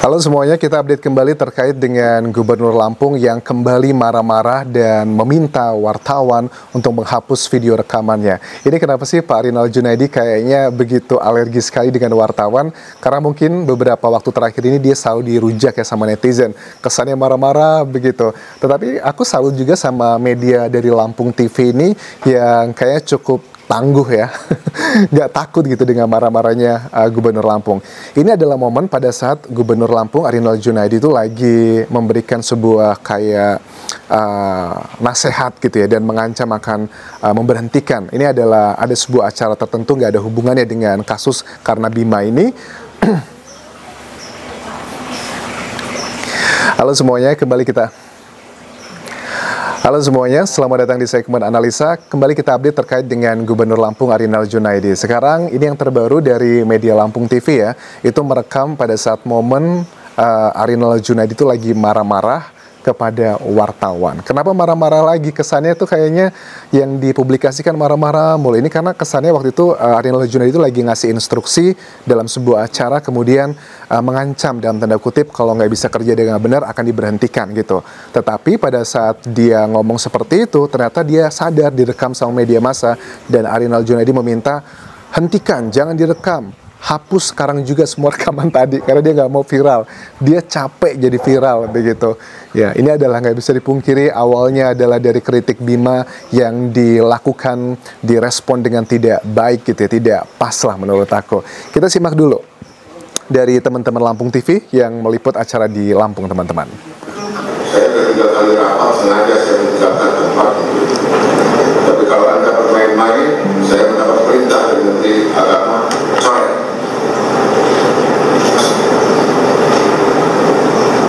Halo semuanya, kita update kembali terkait dengan Gubernur Lampung yang kembali marah-marah dan meminta wartawan untuk menghapus video rekamannya. Ini kenapa sih Pak Arinal Junaidi kayaknya begitu alergi sekali dengan wartawan? Karena mungkin beberapa waktu terakhir ini dia selalu dirujak ya sama netizen. Kesannya marah-marah begitu. Tetapi aku salut juga sama media dari Lampung TV ini yang kayaknya cukup tangguh ya, nggak takut gitu dengan marah-marahnya Gubernur Lampung. Ini adalah momen pada saat Gubernur Lampung Arinal Junaidi itu lagi memberikan sebuah kayak nasihat gitu ya, dan mengancam akan memberhentikan. Ini adalah ada sebuah acara tertentu, nggak ada hubungannya dengan kasus Karena Bima ini. Halo semuanya, Halo semuanya, selamat datang di segmen Analisa. Kembali kita update terkait dengan Gubernur Lampung Arinal Junaidi. Sekarang ini yang terbaru dari media Lampung TV ya, itu merekam pada saat momen Arinal Junaidi itu lagi marah-marah kepada wartawan. Kenapa marah-marah lagi? Kesannya tuh kayaknya yang dipublikasikan marah-marah mulai ini karena kesannya waktu itu Arinal Junaidi itu lagi ngasih instruksi dalam sebuah acara, kemudian mengancam dalam tanda kutip kalau nggak bisa kerja dengan benar akan diberhentikan gitu. Tetapi pada saat dia ngomong seperti itu, ternyata dia sadar direkam sama media massa, dan Arinal Junaidi meminta hentikan, jangan direkam. Hapus sekarang juga semua rekaman tadi karena dia nggak mau viral. Dia capek jadi viral begitu. Ya, ini adalah nggak bisa dipungkiri, awalnya adalah dari kritik Bima yang dilakukan, direspon dengan tidak baik gitu ya, tidak pas lah menurut aku. Kita simak dulu dari teman-teman Lampung TV yang meliput acara di Lampung, teman-teman. Saya sudah 3 kali rapat, sengaja saya meninggalkan tempat. Tapi kalau Anda bermain-main, saya mendapat perintah dari Menteri Agama, coret.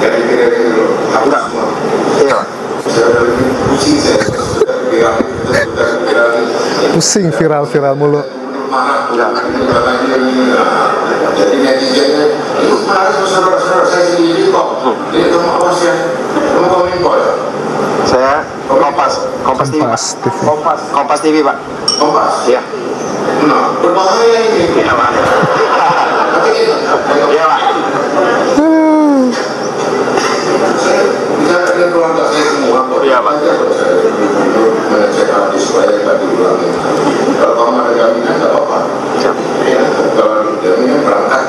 Jadi kira-kira dulu, hapus semua. Iya. Saya udah lebih pusing, saya sudah viral. Pusing viral mulu. Marah, jadi netizennya, itu kemarin saudara-saudara saya sendiri kok. Ini kamu awas ya, kamu kominfo ya? Saya Kompas TV, Pak. Kompas TV, Pak. Kompas? Iya. Nah, berbahaya ini. Iya, Pak. Iya, Pak. Saya bicara dengan keluarga saya semua kok. Iya, Pak. Mengecek hati supaya tidak diulangi. Kalau kamu ada jaminan, tidak apa-apa. Ya, kalau jaminan berangkat.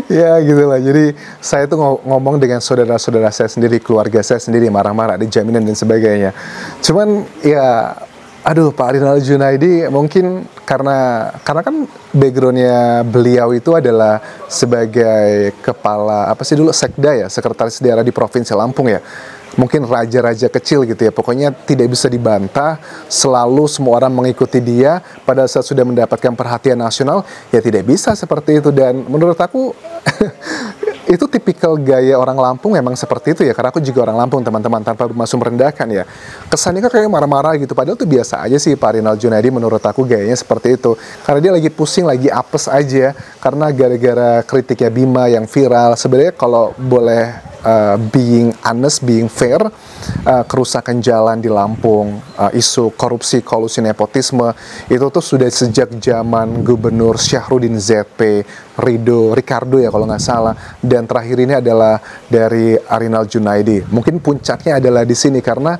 Ya gitulah, jadi saya tuh ngomong dengan saudara-saudara saya sendiri, keluarga saya sendiri, marah-marah, ada jaminan dan sebagainya. Cuman ya, aduh, Pak Arinal Junaidi mungkin karena kan backgroundnya beliau itu adalah sebagai kepala, sekda ya, sekretaris daerah di Provinsi Lampung ya. Mungkin raja-raja kecil gitu ya, pokoknya tidak bisa dibantah, selalu semua orang mengikuti dia. Pada saat sudah mendapatkan perhatian nasional, ya tidak bisa seperti itu. Dan menurut aku itu tipikal gaya orang Lampung memang seperti itu ya, karena aku juga orang Lampung teman-teman, tanpa bermaksud merendahkan ya. Kesannya kan kayak marah-marah gitu, padahal itu biasa aja sih Pak Arinal Junaidi, menurut aku gayanya seperti itu. Karena dia lagi pusing, lagi apes aja, karena gara-gara kritiknya Bima yang viral. Sebenarnya kalau boleh being honest, being fair, kerusakan jalan di Lampung, isu korupsi, kolusi, nepotisme, itu tuh sudah sejak zaman Gubernur Syahruddin ZP, Ricardo ya kalau nggak salah, dan terakhir ini adalah dari Arinal Junaidi. Mungkin puncaknya adalah di sini karena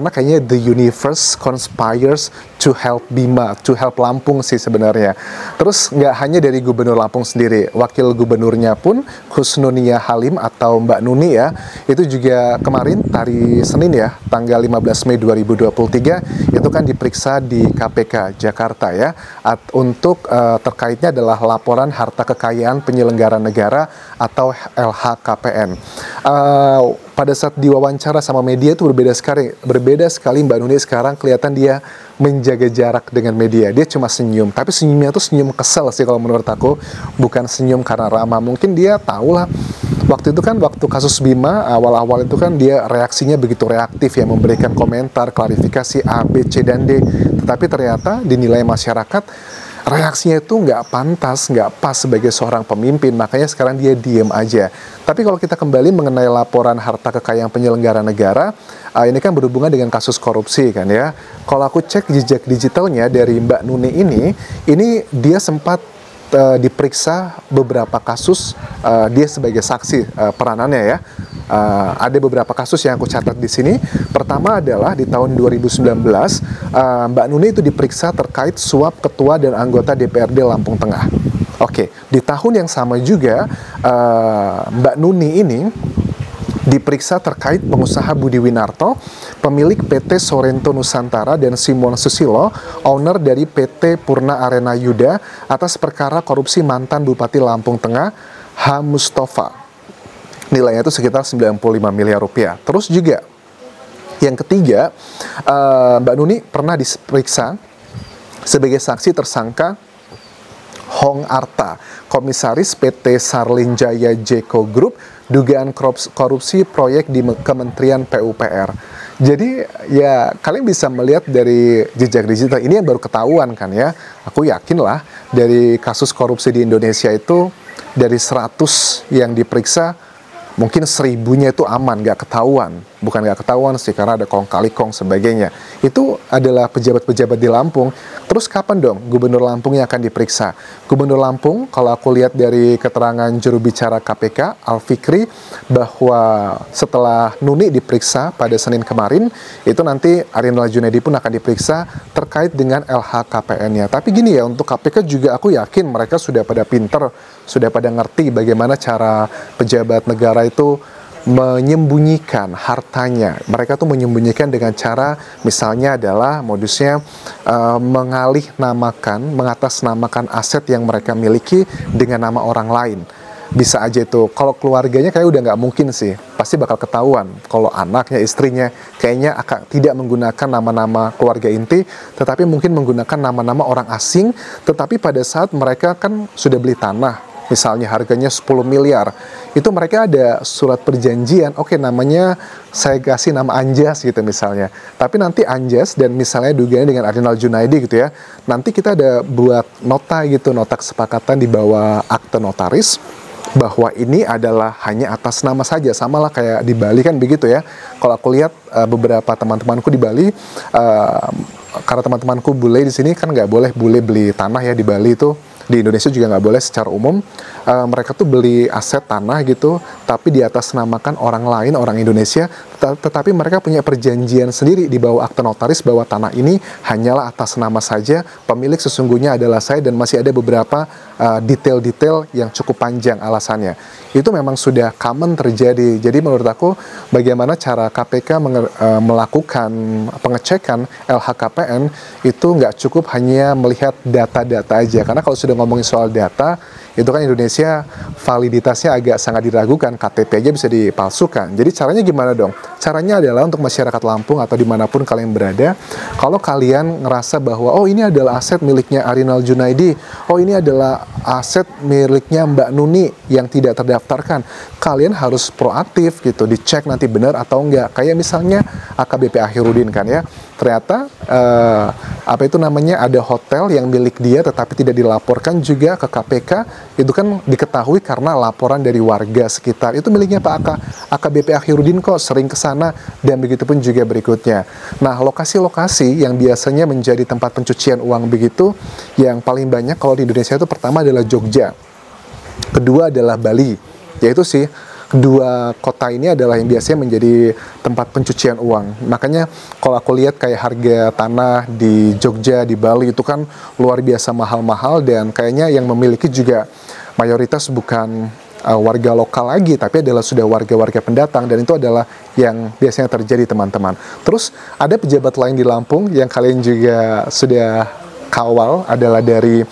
kayaknya the universe conspires to help Bima, to help Lampung sih sebenarnya. Terus nggak hanya dari Gubernur Lampung sendiri, wakil gubernurnya pun Husnunia Halim atau Mbak Nuni ya, itu juga kemarin hari Senin ya, tanggal 15 Mei 2023, itu kan diperiksa di KPK Jakarta ya, untuk terkaitnya adalah laporan harta kekayaan penyelenggara negara atau LHKPN. Pada saat diwawancara sama media itu berbeda sekali Mbak Nuni sekarang kelihatan dia menjaga jarak dengan media. Dia cuma senyum, tapi senyumnya tuh senyum kesel sih kalau menurut aku, bukan senyum karena ramah. Mungkin dia tahu lah, waktu itu kan waktu kasus Bima awal-awal itu kan dia reaksinya begitu reaktif ya, memberikan komentar, klarifikasi A, B, C, dan D. Tetapi ternyata dinilai masyarakat reaksinya itu nggak pantas, nggak pas sebagai seorang pemimpin, makanya sekarang dia diem aja. Tapi kalau kita kembali mengenai laporan harta kekayaan penyelenggara negara, ini kan berhubungan dengan kasus korupsi kan ya. Kalau aku cek jejak digitalnya dari Mbak Nuni ini dia sempat diperiksa beberapa kasus, dia sebagai saksi peranannya ya. Ada beberapa kasus yang aku catat di sini. Pertama adalah di tahun 2019, Mbak Nuni itu diperiksa terkait suap ketua dan anggota DPRD Lampung Tengah. Oke, di tahun yang sama juga Mbak Nuni ini diperiksa terkait pengusaha Budi Winarto, pemilik PT Sorrento Nusantara, dan Simon Susilo, owner dari PT Purna Arena Yuda, atas perkara korupsi mantan Bupati Lampung Tengah, H. Mustafa. Nilainya itu sekitar 95 miliar rupiah. Terus juga, yang ketiga, Mbak Nuni pernah diperiksa sebagai saksi tersangka Hong Arta, komisaris PT Sarlin Jaya Jeko Group, dugaan korupsi proyek di Kementerian PUPR. Jadi ya kalian bisa melihat dari jejak digital ini yang baru ketahuan kan ya. Aku yakin lah dari kasus korupsi di Indonesia itu dari 100 yang diperiksa mungkin 1000-nya itu aman, nggak ketahuan. Bukan nggak ketahuan sih, karena ada kong kali kong sebagainya. Itu adalah pejabat-pejabat di Lampung. Terus kapan dong Gubernur Lampung yang akan diperiksa? Gubernur Lampung, kalau aku lihat dari keterangan juru bicara KPK, Al-Fikri, bahwa setelah Nuni diperiksa pada Senin kemarin, itu nanti Arinal Junaidi pun akan diperiksa terkait dengan LHKPN-nya. Tapi gini ya, untuk KPK juga aku yakin mereka sudah pada pinter, sudah pada ngerti bagaimana cara pejabat negara itu menyembunyikan hartanya. Mereka tuh menyembunyikan dengan cara, misalnya adalah modusnya mengatasnamakan aset yang mereka miliki dengan nama orang lain. Bisa aja itu, kalau keluarganya kayak udah nggak mungkin sih, pasti bakal ketahuan. Kalau anaknya, istrinya, kayaknya akan tidak menggunakan nama-nama keluarga inti, tetapi mungkin menggunakan nama-nama orang asing, tetapi pada saat mereka kan sudah beli tanah, misalnya harganya 10 miliar, itu mereka ada surat perjanjian, oke, namanya saya kasih nama Anjas gitu misalnya, tapi nanti Anjas dan misalnya dugaannya dengan Arinal Junaidi gitu ya, nanti kita ada buat nota gitu, nota kesepakatan di bawah akte notaris, bahwa ini adalah hanya atas nama saja, sama lah kayak di Bali kan begitu ya. Kalau aku lihat beberapa teman-temanku di Bali, karena teman-temanku bule di sini kan nggak boleh bule beli tanah ya di Bali itu. Di Indonesia juga nggak boleh secara umum. Mereka tuh beli aset tanah gitu, tapi di atas namakan orang lain, orang Indonesia, tetapi mereka punya perjanjian sendiri di bawah akte notaris bahwa tanah ini hanyalah atas nama saja, pemilik sesungguhnya adalah saya, dan masih ada beberapa detail-detail yang cukup panjang alasannya. Itu memang sudah common terjadi. Jadi menurut aku, bagaimana cara KPK melakukan pengecekan LHKPN itu nggak cukup hanya melihat data-data aja, karena kalau sudah ngomongin soal data, itu kan Indonesia validitasnya agak sangat diragukan, KTP aja bisa dipalsukan. Jadi caranya gimana dong? Caranya adalah untuk masyarakat Lampung atau dimanapun kalian berada, kalau kalian ngerasa bahwa oh ini adalah aset miliknya Arinal Junaidi, oh ini adalah aset miliknya Mbak Nuni yang tidak terdaftarkan, kalian harus proaktif gitu, dicek nanti benar atau enggak. Kayak misalnya AKBP Akhirudin kan ya, ternyata ada hotel yang milik dia tetapi tidak dilaporkan juga ke KPK, itu kan diketahui karena laporan dari warga sekitar, itu miliknya Pak AKBP Akhirudin kok, sering ke sana, dan begitu pun juga berikutnya. Nah, lokasi-lokasi yang biasanya menjadi tempat pencucian uang begitu, yang paling banyak kalau di Indonesia itu pertama adalah Jogja, kedua adalah Bali, yaitu sih kedua kota ini adalah yang biasanya menjadi tempat pencucian uang. Makanya kalau aku lihat kayak harga tanah di Jogja, di Bali itu kan luar biasa mahal-mahal, dan kayaknya yang memiliki juga mayoritas bukan warga lokal lagi, tapi adalah sudah warga-warga pendatang, dan itu adalah yang biasanya terjadi teman-teman. Terus ada pejabat lain di Lampung yang kalian juga sudah kawal, adalah dari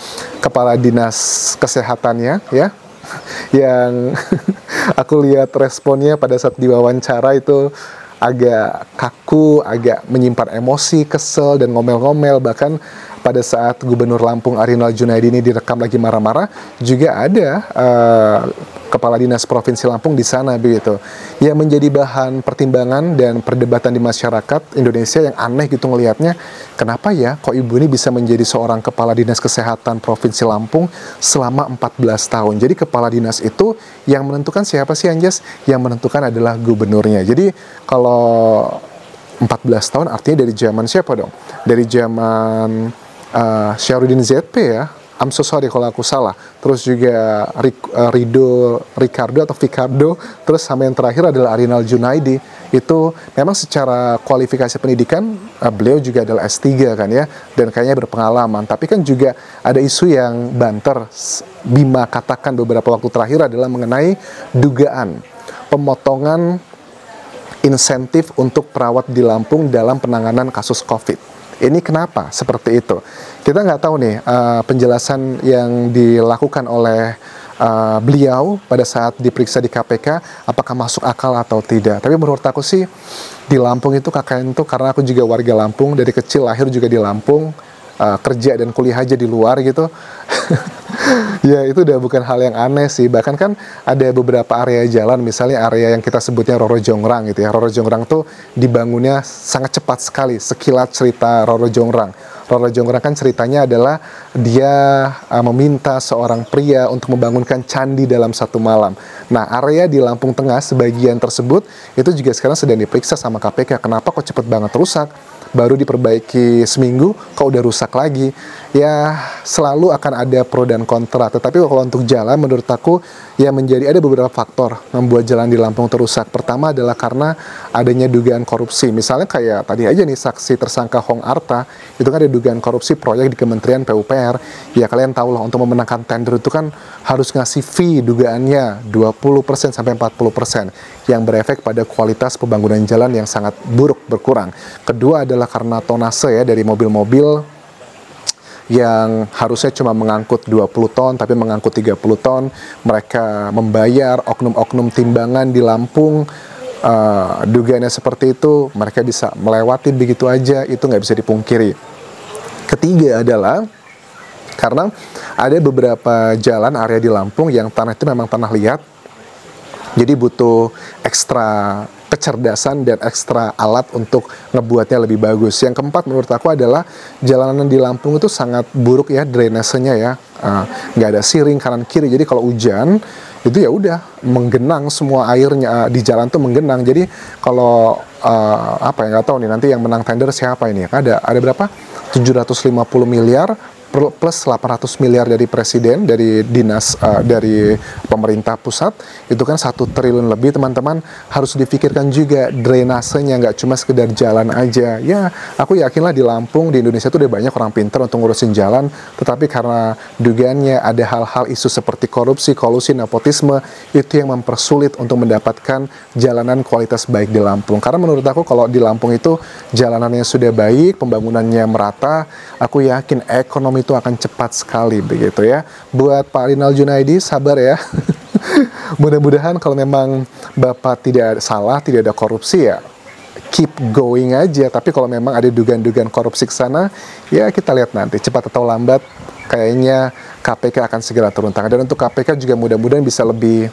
Kepala Dinas Kesehatannya ya, yang aku lihat responnya pada saat diwawancara itu agak kaku, agak menyimpan emosi, kesel, dan ngomel-ngomel. Bahkan pada saat Gubernur Lampung Arinal Junaidi ini direkam lagi marah-marah, juga ada Kepala Dinas Provinsi Lampung di sana begitu. Yang menjadi bahan pertimbangan dan perdebatan di masyarakat Indonesia yang aneh gitu ngelihatnya, kenapa ya kok ibu ini bisa menjadi seorang Kepala Dinas Kesehatan Provinsi Lampung selama 14 tahun. Jadi Kepala Dinas itu yang menentukan siapa sih, Anjas? Yang menentukan adalah gubernurnya. Jadi kalau 14 tahun artinya dari zaman siapa dong? Dari zaman Syarudin ZP ya, I'm so sorry kalau aku salah. Terus juga Ricardo atau Vicardo. Terus sama yang terakhir adalah Arinal Junaidi. Itu memang secara kualifikasi pendidikan beliau juga adalah S3 kan ya, dan kayaknya berpengalaman. Tapi kan juga ada isu yang banter, Bima katakan beberapa waktu terakhir adalah mengenai dugaan pemotongan insentif untuk perawat di Lampung dalam penanganan kasus COVID. Ini kenapa seperti itu? Kita nggak tahu nih penjelasan yang dilakukan oleh beliau pada saat diperiksa di KPK apakah masuk akal atau tidak. Tapi menurut aku sih di Lampung itu KKN itu, karena aku juga warga Lampung, dari kecil lahir juga di Lampung, kerja dan kuliah aja di luar gitu. Ya itu udah bukan hal yang aneh sih. Bahkan kan ada beberapa area jalan, misalnya area yang kita sebutnya Roro Jongrang gitu ya. Roro Jongrang tuh dibangunnya sangat cepat sekali. Sekilat cerita Roro Jongrang. Roro Jongrang kan ceritanya adalah dia meminta seorang pria untuk membangunkan candi dalam satu malam. Nah, area di Lampung Tengah sebagian tersebut itu juga sekarang sedang diperiksa sama KPK. Kenapa kok cepet banget rusak? Baru diperbaiki seminggu, kok udah rusak lagi. Ya, selalu akan ada pro dan kontra. Tetapi kalau untuk jalan, menurut aku, ya ada beberapa faktor membuat jalan di Lampung terusak. Pertama adalah karena adanya dugaan korupsi. Misalnya kayak tadi aja nih, saksi tersangka Hong Arta, itu kan ada dugaan korupsi proyek di Kementerian PUPR. Ya, kalian tahu lah, untuk memenangkan tender itu kan harus ngasih fee dugaannya 20% sampai 40%, yang berefek pada kualitas pembangunan jalan yang sangat buruk, berkurang. Kedua adalah karena tonase ya, dari mobil-mobil yang harusnya cuma mengangkut 20 ton tapi mengangkut 30 ton. Mereka membayar oknum-oknum timbangan di Lampung, dugaannya seperti itu, mereka bisa melewati begitu aja, itu nggak bisa dipungkiri. Ketiga adalah karena ada beberapa jalan area di Lampung yang tanah itu memang tanah liat, jadi butuh ekstra kecerdasan dan ekstra alat untuk ngebuatnya lebih bagus. Yang keempat menurut aku adalah jalanan di Lampung itu sangat buruk ya, drainasenya ya, nggak ada siring kanan kiri. Jadi kalau hujan itu ya udah menggenang semua airnya di jalan tuh menggenang. Jadi kalau apa ya, nggak tahu nih nanti yang menang tender siapa ini. Ada berapa? 750 miliar plus 800 miliar dari presiden, dari dinas, dari pemerintah pusat, itu kan 1 triliun lebih. Teman-teman harus dipikirkan juga drainasenya, nggak cuma sekedar jalan aja. Ya, aku yakinlah di Lampung, di Indonesia tuh udah banyak orang pintar untuk ngurusin jalan, tetapi karena dugaannya ada hal-hal isu seperti korupsi, kolusi, nepotisme, itu yang mempersulit untuk mendapatkan jalanan kualitas baik di Lampung. Karena menurut aku kalau di Lampung itu jalanannya sudah baik, pembangunannya merata, aku yakin ekonomi itu akan cepat sekali begitu ya. Buat Pak Arinal Junaidi, sabar ya. Mudah-mudahan kalau memang Bapak tidak salah, tidak ada korupsi ya, keep going aja. Tapi kalau memang ada dugaan-dugaan korupsi ke sana, ya kita lihat nanti, cepat atau lambat kayaknya KPK akan segera turun tangan. Dan untuk KPK juga mudah-mudahan bisa lebih,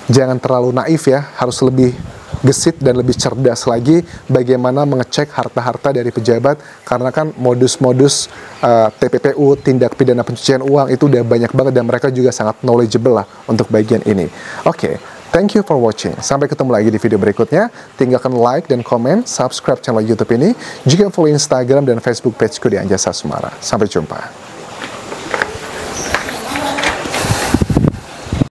jangan terlalu naif ya, harus lebih gesit dan lebih cerdas lagi bagaimana mengecek harta-harta dari pejabat, karena kan modus-modus TPPU, tindak pidana pencucian uang, itu udah banyak banget dan mereka juga sangat knowledgeable lah untuk bagian ini. Oke, thank you for watching. Sampai ketemu lagi di video berikutnya. Tinggalkan like dan komen, subscribe channel YouTube ini, juga follow Instagram dan Facebook pageku di Anjasa Sumara. Sampai jumpa.